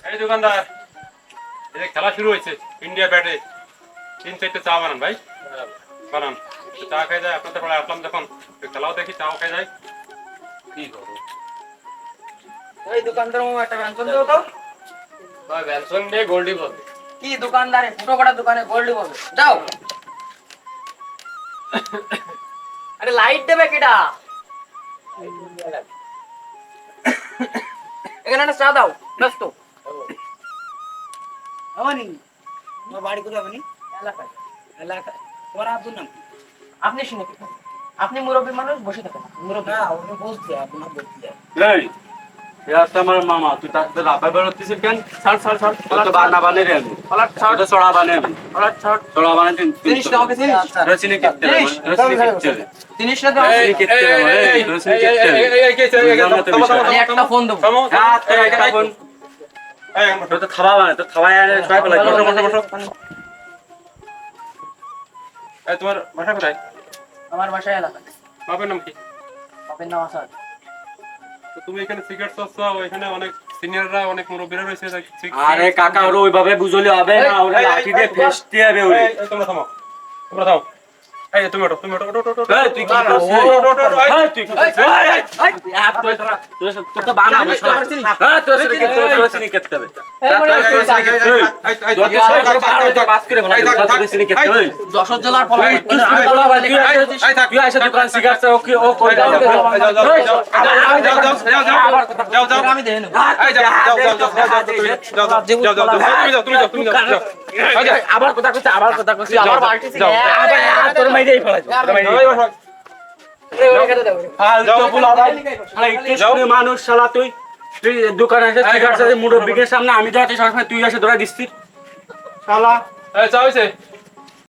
এই দোকানদার, এই যে খেলা শুরু হয়েছে ইন্ডিয়া ব্যাটে, 3-4টে চা বানান ভাই, বানান। চা খাই যায় আপনাদের পরে আসলাম যখন, খেলাও দেখি চাও খাই যায়। কি করবো এই দোকানদার মামা একটা ব্যঞ্জন দাও তো। ভাই? বেলসন দিয়ে গোল্ডি বলবে। কি দোকানদারে ফুটো কটা দোকানে গোল্ড বলবে দাও। আরে লাইট দেবে কেডা? এখানে একটা চা দাও ব্যস্ত। হবনি তোমার বাড়ি কোথায় হবনি? এলাকায়। এলাকায়। তোমার আব্বুর নাম কি? আপনি শুনে কি? আপনি মুরব্বী মানুষ, বসে থাকেন মুরব্বী। না ওকে বলছি আপনার বলছি। এই এটা আমার মামা, তুই তাকে লাফা বেরোতেছিস কেন? ছাড় ছাড় ছাড়। কত বানা বানে রে আমি পালাট ছাড়। এটা চড়া বানে আমি পালাট ছাড়। চড়া বানে দিন জিনিস দাও, আমাকে জিনিস। রসিনি কিনতে হবে রসিনি কিনতে হবে জিনিস না দাও। রসিনি কিনতে হবে এই রসিনি কিনতে হবে আমি একটা ফোন দেবো। রাত করে একটা ফোন তো তো খাওয়া মানে তো খাওয়া আনে সবাই বলে বসো বসো তোমার বাসা কোথায়? আমার বাসায় এলাকায়। বাপের নাম কি? বাপের নাম আসাদ। তো তুমি এখানে সিগারেট চাচ্ছ, এখানে অনেক সিনিয়ররা অনেক মুরব্বীরা রয়েছে। আরে কাকা ওরে ওইভাবে বুঝলে হবে না, ওরে লাঠি দিয়ে ফেসতে হবে ওরে। তোমরা থামো, তোমরা থামো। এই তুমি ওঠো, তুমি ওঠো, ওঠো, ওঠো, ওঠো। এই তুই কি করছিস? এই তুই কি করছিস? তোর তো বানা হবে সব। হ্যাঁ তোর সাথে কি তোর রসিনি কিনতে হবে বাস করে বলা রসিনি কিনতে হবে যশোর জেলার ফল। তুই আইসা দোকান সিগারেট ওকে ও কই দাও আমি দেখে নেব। আবার কথা কইছে আবার কথা কইছে আবার বালতি থেকে আবার তোর মাইরেই ফেলাইছো ফালতু বুলা ভাই শালা একটু মানুষ শালা তুই তুই দোকানে এসে সিগারেট সাথে মুরব্বিকের সামনে আমি যাতে সবসময় তুই এসে ধরে দিছিস শালা চা হয়েছে?